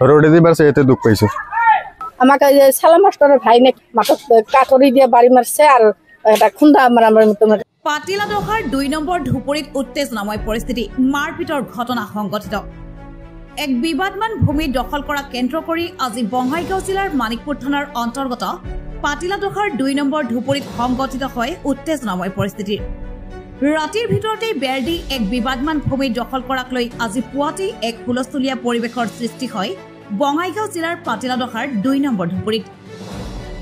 রোডে দিবার এতে দুঃখ পাইছে। আমাকে সালাম মাস্টারের ভাই নাকি মাঠত কাঠরি দিয়ে বাড়ি মারছে আর এটা খুন্দা মারামারি মতো। পাটিলাদহাৰ ২ নম্বৰ ধুপুৰীত উত্তেজনাময় পৰিস্থিতি, মাৰপিটৰ ঘটনা সংঘটিত। এক বিবাদমান ভূমি দখল কৰা কেন্দ্ৰ কৰি আজি বঙাইগাঁও জিলাৰ মানিকপুৰ থানাৰ অন্তৰ্গত পাটিলাদহাৰ ২ নম্বৰ ধুপুৰীত সংঘটিত হয় উত্তেজনাময় পৰিস্থিতি। ৰাতিৰ ভিতৰতেই বেৰ দি এক বিবাদমান ভূমি দখল কৰাক লৈ আজি পুৱাতেই এক হুলস্থুলীয়া পৰিৱেশৰ সৃষ্টি হয় বঙাইগাঁও জিলাৰ পাটিলাদহাৰ ২ নম্বৰ ধুপুৰীত।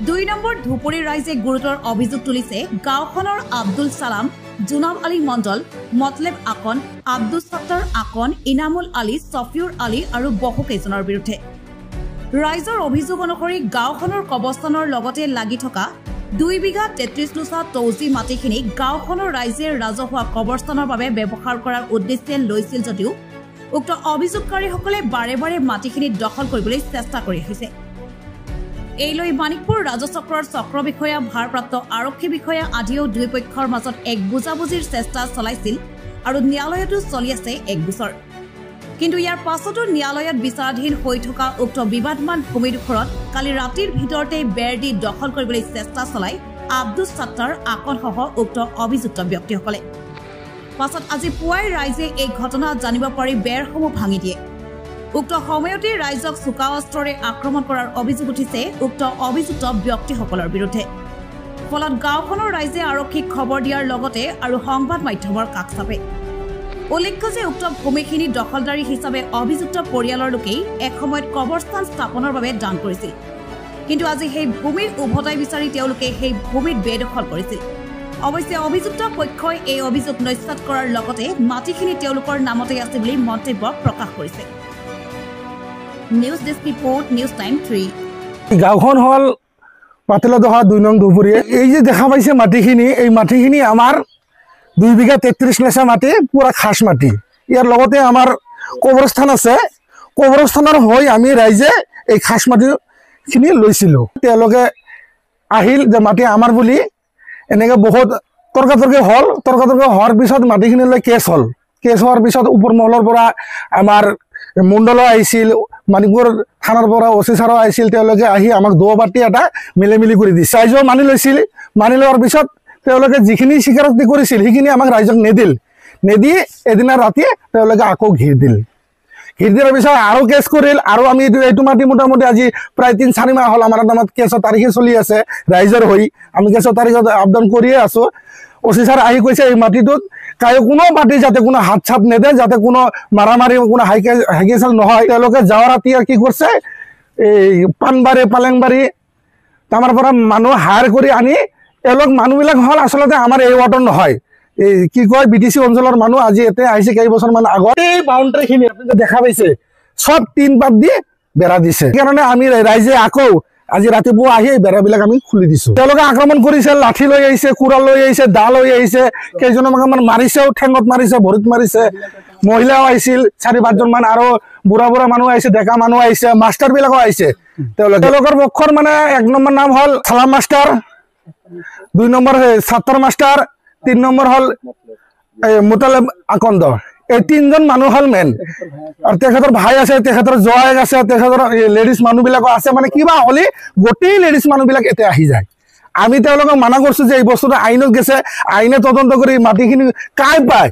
২ নম্বৰ ধুপুৰীৰ ৰাইজে গুৰুতৰ অভিযোগ তুলিছে গাঁওখনৰ আব্দুল ছালাম, জুনাব আলী মণ্ডল, মতলেব আকন, আব্দুল সত্তৰ আকন, ইনামুল আলী, ছফিউৰ আলী আৰু বহুকেইজনৰ বিৰুদ্ধে। ৰাইজৰ অভিযোগ অনুসৰি গাঁওখনৰ কবৰস্থানৰ লগতে লাগি থকা ২ বিঘা ৩৩ লোচা তৌজি মাটিখিনি গাঁওখনৰ ৰাইজে ৰাজহুৱা কবৰস্থানৰ বাবে ব্যৱহাৰ কৰাৰ উদ্দেশ্যে লৈছিল যদিও উক্ত অভিযোগকাৰীসকলে বাৰে বাৰে মাটিখিনি দখল কৰিবলৈ চেষ্টা কৰি আহিছে। এই লৈ মানিকপুৰ ৰাজচক্ৰৰ চক্ৰ বিষয়া, ভাৰপ্ৰাপ্ত আৰক্ষী বিষয়া আদিও দুই পক্ষৰ মাজত এক বুজাবুজিৰ চেষ্টা চলাইছিল আৰু ন্যায়ালয়তো চলি আছে এক গোচৰ। কিন্তু ইয়াৰ পাছতো ন্যায়ালয়ত বিচাৰাধীন হৈ থকা উক্ত বিবাদমান ভূমিডোখৰত কালি ৰাতিৰ ভিতৰতে বেৰ দি দখল কৰিবলৈ চেষ্টা চলাই আব্দুল সত্তৰ আকনসহ উক্ত অভিযুক্ত ব্যক্তিসকলে। পাছত আজি পুৱাই ৰাইজে এই ঘটনা জানিব পাৰি বেৰসমূহ ভাঙি দিয়ে। উক্ত সময়তে ৰাইজক চোকা অস্ত্ৰৰে আক্ৰমণ কৰাৰ অভিযোগ উঠিছে উক্ত অভিযুক্ত ব্যক্তিসকলৰ বিৰুদ্ধে। ফলত গাঁওখনৰ ৰাইজে আৰক্ষীক খবৰ দিয়াৰ লগতে আৰু সংবাদ মাধ্যমৰ কাষ চাপে। উল্লেখ্য যে উক্ত ভূমিখিনি দখলদাৰী হিচাপে অভিযুক্ত পৰিয়ালৰ লোকেই এসময়ত কবৰস্থান স্থাপনৰ বাবে দান কৰিছিল। কিন্তু আজি সেই ভূমিৰ উভতাই বিচাৰি তেওঁলোকে সেই ভূমিত বেদখল কৰিছিল। অৱশ্যে অভিযুক্ত পক্ষই এই অভিযোগ নস্যাৎ কৰাৰ লগতে মাটিখিনি তেওঁলোকৰ নামতে আছে বুলি মন্তব্য প্ৰকাশ কৰিছে। News desk report, news time 3। গাঁওখন হল পাটিলাদহাৰ ২ নং ধুপুৰী। এই যে দেখা পাইছে মাটিখিনি, এই মাটিখিনি আমাৰ ২ বিঘা ৩৩ লেচা মাটি, পুৰা খাস মাটি। ইয়াৰ লগতে আমাৰ কবৰস্থান আছে। কবৰস্থানৰ হৈ আমি ৰাইজে এই খাস মাটিখিনি লৈছিলোঁ। তেওঁলোকে আহিল যে মাটি আমাৰ বুলি, এনেকৈ বহুত তৰ্কাতৰ্কি হ'ল। তৰ্কাতৰ্কি হোৱাৰ পিছত মাটিখিনি লৈ কেছ হ'ল। কেছ হোৱাৰ পিছত ওপৰ মহলৰ পৰা আমাৰ মণ্ডলো আহিছিল, মানিকপুৰ থানাৰ পৰা অচি ছাৰো আহিছিল। তেওঁলোকে আহি আমাক দবাতি এটা মিলি কৰি দিছে। ৰাইজেও মানি লৈছিল। মানি লোৱাৰ পিছত তেওঁলোকে যিখিনি স্বীকাৰোক্তি কৰিছিল সেইখিনি আমাক ৰাইজক নেদি এদিনা ৰাতি তেওঁলোকে আকৌ ঘিৰ দিয়াৰ পিছত আৰু কেছ কৰিল। আৰু আমি এইটো মাটি মোটামুটি আজি প্ৰায় ৩-৪ মাহ হ'ল আমাৰ নামত কেছৰ তাৰিখে চলি আছে ৰাইজৰ হৈ। আমি কেছৰ তাৰিখত আপডাউন কৰিয়ে আছোঁ। অচি ছাৰ আহি কৈছে এই মাটিটোত কোনো মাটি যাতে কোনো হাত চাপ নেদে, যাতে কোনো মাৰামাৰি, কোনো হাইকেচাল নহয়। তেওঁলোকে যাৱা ৰাতি কি কৰিছে, এই পাণবাৰী, পালেংবাৰী তাৰ পৰা মানুহ হায়াৰ কৰি আনি, এওঁলোক মানুহবিলাক হ'ল আচলতে আমাৰ এই ৱাৰ্ডৰ নহয়, এই কি কয় BTC অঞ্চলৰ মানুহ। আজি ইয়াতে আহিছে কেইবছৰমান আগত। এই বাউণ্ডাৰীখিনি আপুনি দেখা পাইছে চব ৩ পাত দি বেৰা দিছে। সেইকাৰণে আমি ৰাইজে আকৌ আজি ৰাতিপুৱা আহি বেৰাবিলাক আমি খুলি দিছোঁ। তেওঁলোকে আক্ৰমণ কৰিছে, লাঠি লৈ আহিছে, কুৰা লৈ আহিছে, দা লৈ আহিছে। কেইজনক আমাৰ মাৰিছেও, ঠেঙত মাৰিছে, ভৰিত মাৰিছে। মহিলাও আহিছিল 4-5জন মান, আৰু বুঢ়া মানুহ আহিছে, ডেকা মানুহ আহিছে, মাষ্টাৰবিলাকো আহিছে। তেওঁলোকৰ পক্ষৰ মানে 1 নম্বৰ নাম হ'ল ছালাম মাষ্টাৰ, 2 নম্বৰ ছাত্তৰ মাষ্টাৰ, 3 নম্বৰ হ'ল মুতালেব আকন্দ। এই 3জন মানুহ হ'ল মেইন। আৰু তেখেতৰ ভাই আছে, তেখেতৰ জোৱাইক আছে, তেখেতৰ লেডিজ মানুহবিলাকো আছে। মানে কিবা হ'লে গোটেই লেডিজ মানুহবিলাক এতিয়া আহি যায়। আমি তেওঁলোকক মানা কৰিছোঁ যে এই বস্তুটো আইনত গৈছে, আইনে তদন্ত কৰি মাটিখিনি কাই পায়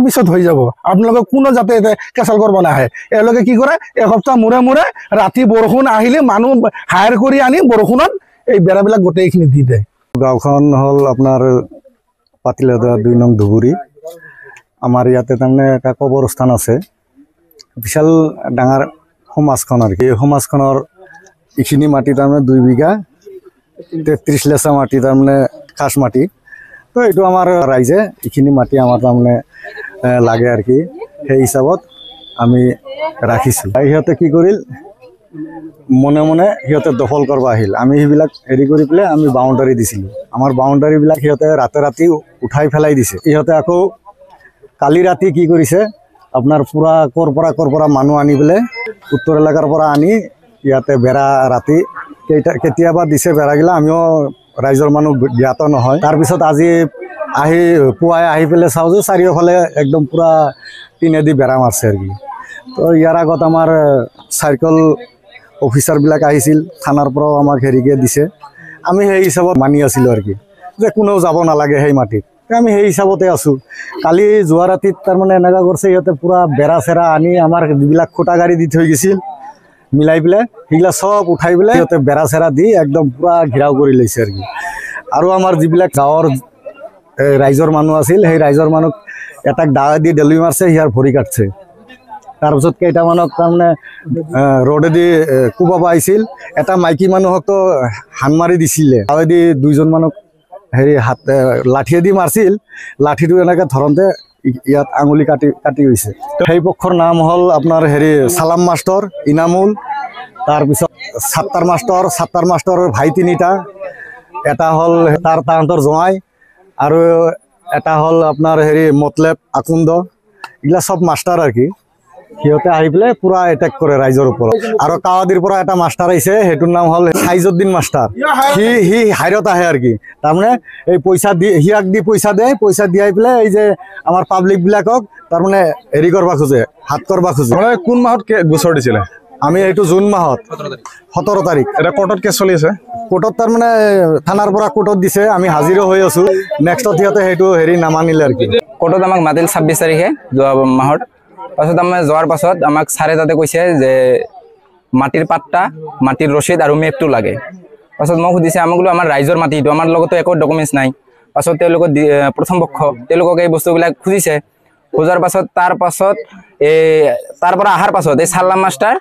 পিছত হৈ যাব। আপোনালোকে কোনো যাতে এতিয়া কেঁচাল কৰিব নাহে। এওঁলোকে কি কৰে, এসপ্তাহ মূৰে ৰাতি বৰষুণ আহিলে মানুহ হায়াৰ কৰি আনি বৰষুণত এই বেৰাবিলাক গোটেইখিনি দি দিয়ে। গাঁওখন হ'ল আপোনাৰ পাটিলাদহাৰ ২ নং ধুপুৰী। আমাৰ ইয়াতে তাৰমানে এটা কবৰস্থান আছে, বিশাল ডাঙৰ সমাজখন। আৰু এই সমাজখনৰ এইখিনি মাটি তাৰমানে 2 বিঘা 33 লেচা মাটি, তাৰমানে খাস মাটি। তো এইটো আমাৰ ৰাইজে এইখিনি মাটি আমাৰ তাৰমানে লাগে আৰু কি, সেই হিচাপত আমি ৰাখিছোঁ। সিহঁতে কি কৰিল, মনে সিহঁতে দখল কৰিব আহিল। আমি সেইবিলাক হেৰি কৰি পেলাই আমি বাউণ্ডাৰী দিছিলোঁ। আমাৰ বাউণ্ডাৰীবিলাক সিহঁতে ৰাতি উঠাই পেলাই দিছে। সিহঁতে আকৌ কালি ৰাতি কি কৰিছে, আপোনাৰ পুৰা ক'ৰ পৰা মানুহ আনি পেলাই উত্তৰ এলেকাৰ পৰা আনি ইয়াতে বেৰা ৰাতি কেতিয়াবা দিছে বেৰাগিলা, আমিও ৰাইজৰ মানুহ জ্ঞাত নহয়। তাৰপিছত আজি পুৱাই আহি পেলাই চাওঁ যে চাৰিওফালে একদম পুৰা টিনেদি বেৰা মাৰছে আৰু কি। তো ইয়াৰ আগত আমাৰ চাৰ্কল অফিচাৰবিলাক আহিছিল, থানাৰ পৰাও আমাক হেৰিকে দিছে। আমি সেই হিচাপত মানি আছিলোঁ আৰু কি, যে কোনেও যাব নালাগে সেই মাটিত। আমি সেই হিচাপতে আছোঁ। কালি যোৱা ৰাতিত তাৰমানে এনেকুৱা কৰিছে, সিহঁতে পূৰা বেৰা চেৰা আনি আমাৰ যিবিলাক খুটা গাড়ী দি থৈ গৈছিল মিলাই পেলাই সেইগিলা চব উঠাই পেলাই সিহঁতে বেৰা চেৰা দি একদম পূৰা ঘেৰাও কৰি লৈছে আৰু কি। আৰু আমাৰ যিবিলাক গাঁৱৰ ৰাইজৰ মানুহ আছিল, সেই ৰাইজৰ মানুহ এটাক দাৱা দি ডেলি মাৰছে, সিয়াৰ ভৰি কাটছে। তাৰপিছত কেইটামানক তাৰমানে ৰ'দেদি কোবাব আহিছিল, এটা মাইকী মানুহকতো হান মাৰি দিছিলে। দাৱেদি দুইজন মানুহক হেৰি লাঠিয়েদি মাৰছিল, লাঠিটো এনেকৈ ধৰতে ইয়াত আঙুলি কাটি গৈছে। সেই পক্ষৰ নাম হ'ল আপোনাৰ চালাম মাষ্টৰ, ইনামুল, তাৰপিছত ছাত্তাৰ মাষ্টৰৰ ভাই 3টা, এটা হ'ল তাহাঁতৰ জোঁৱাই, আৰু এটা হ'ল আপোনাৰ মতলেব আকুন্দ। এইগিলা চব মাষ্টাৰ আৰু কি। সিহঁতে আহি পেলাই পূৰা এটেক কৰে ৰাইজৰ ওপৰত। আৰু কাৱাদিৰ পৰা এটা মাষ্টাৰ আহিছে, সেইটোৰ নাম হ'ল সাইজুদ্দিন মাষ্টাৰ। সি হাইৰত আহে আৰু কি, তাৰমানে এই পইচা দি সিয়াক দি পইচা দিয়ে, পইচা দিয়াই পেলাই এই যে আমাৰ পাব্লিকবিলাকক তাৰমানে হেৰি কৰিব খোজে, হাত কৰিব খোজে। কোন মাহত গোচৰ দিছিলে? আমি এইটো জুন মাহত 17 তাৰিখ। এটা কোৰ্টত কেছ চলি আছে। কোৰ্টত তাৰমানে থানাৰ পৰা কোৰ্টত দিছে, আমি হাজিৰো হৈ আছোঁ। নেক্সটত সিহঁতে সেইটো নামানিলে আৰু কি। কোৰ্টত আমাক মাতিল 26 তাৰিখে যোৱা মাহত। পাছত আমি যোৱাৰ পাছত আমাক ছাৰে তাতে কৈছে যে মাটিৰ পাট্টা, মাটিৰ ৰচিদ আৰু মেপটো লাগে। পাছত মোক সুধিছে, আমাক বোলো আমাৰ ৰাইজৰ মাটি, এইটো আমাৰ লগতো একো ডকুমেণ্টছ নাই। পাছত তেওঁলোকক প্ৰথম পক্ষ তেওঁলোকক এই বস্তুবিলাক খুজিছে। খোজাৰ পাছত তাৰ পৰা অহাৰ পাছত এই চাল্লাম মাষ্টাৰ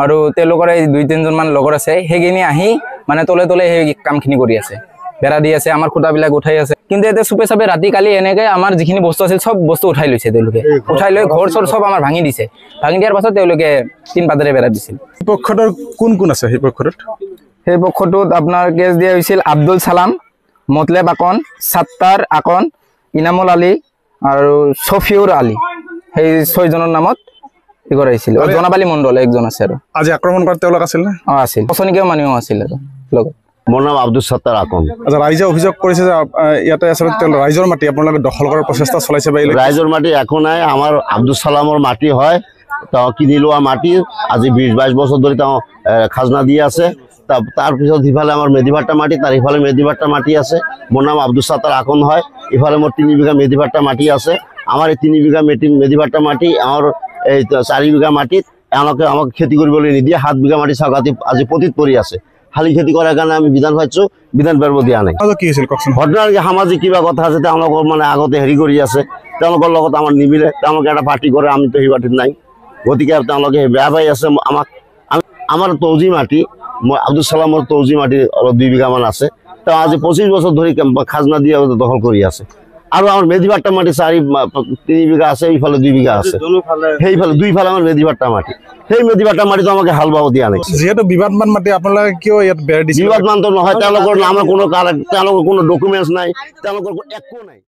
আৰু তেওঁলোকৰ এই 2-3জন মান লগৰ আছে, সেইখিনি আহি মানে তলে তলে সেই কামখিনি কৰি আছে, বেৰা দি আছে, আমাৰ খুঁটাবিলাক উঠাই আছে। কিন্তু এতিয়া চুপে চাপে ৰাতি কালি এনেকৈ আমাৰ যিখিনি বস্তু আছিল চব বস্তু উঠাই লৈছে তেওঁলোকে। উঠাই লৈ ঘৰ চৰ চব আমাৰ ভাঙি দিছে। ভাঙি দিয়াৰ পাছত তেওঁলোকে 3 পাতেৰে বেৰা দিছিল। পক্ষটোৰ কোন কোন আছে সেই পক্ষটোত? সেই পক্ষটোত আপোনাৰ কেছ দিয়া হৈছিল আব্দুল ছালাম, মতলেব আকন, ছাত্তাৰ আকন, ইনামুল আলী আৰু ছফিউৰ আলী, সেই 6জনৰ নামত কৰাইছিল। জনাবালী মণ্ডল একজন আছে। আৰু আজি আক্ৰমণ কৰাত তেওঁলোক আছিল নে? আছিল, পচনিকীয় মানুহো আছিল আৰু লগত। মোৰ নাম আব্দুল ছাত্তাৰ আকন। আচ্ছা, ৰাইজে অভিযোগ কৰিছে যে ইয়াতে আচলতে ৰাইজৰ মাটি আপোনালোকে দখল কৰাৰ প্ৰচেষ্টা চলাইছে। ৰাইজৰ মাটি একো নাই, আমাৰ আব্দুল ছালামৰ মাটি হয়। তেওঁ কিনি লোৱা মাটি, আজি 20-22 বছৰ ধৰি তেওঁ খাজনা দি আছে। তাৰপিছত সিফালে আমাৰ মেধিভাট্টা মাটি, তাৰ ইফালে মেধিভাট্টা মাটি আছে। মোৰ নাম আব্দুল ছাত্তাৰ আকন হয়। ইফালে মোৰ 3 বিঘা মেধিভাট্টা মাটি আছে। আমাৰ এই 3 বিঘা মেধিভাট্টা মাটি, আমাৰ এই 4 বিঘা মাটিত এওঁলোকে আমাক খেতি কৰিবলৈ নিদিয়ে। 7 বিঘা মাটি চাগাতি আজি পতিত পৰি আছে। শালি খেতি কৰাৰ কাৰণে আমি বিধান পাইছোঁ, বিধান পাৰিব দিয়া নাই। কি হৈছিল কওকচোন? ঘটনাৰ সামাজিক কিবা কথা আছে, তেওঁলোকৰ মানে আগতে হেৰি কৰি আছে, তেওঁলোকৰ লগত আমাৰ নিমিলে। তেওঁলোকে এটা পাৰ্টি কৰে, আমিতো সেই পাৰ্টিত নাই। গতিকে তেওঁলোকে বেয়া পাই আছে আমাক। আমাৰ তৌজি মাটি, মই আব্দুল ছালামৰ তৌজি মাটি অলপ 2 বিঘামান আছে। তেওঁ আজি 25 বছৰ ধৰি খাজনা দিয়ে দখল কৰি আছে। আৰু আমাৰ মেধিভাট্টা মাটি 3 বিঘা আছে, এইফালে 2 বিঘা আছে, সেইফালে দুইফালে আমাৰ মেধিভাট্টা মাটি। সেই মেধিভাট্টা মাটিতো আমাকে হাল বাব দিয়া নাই। যিহেতু বিবাদমান মাটি, আপোনালোকে কিয় ইয়াত বেৰ দিছে? বিবাদমানটো নহয়, তেওঁলোকৰ নামৰ কোনো ডকুমেণ্টছ নাই, তেওঁলোকৰ একো নাই।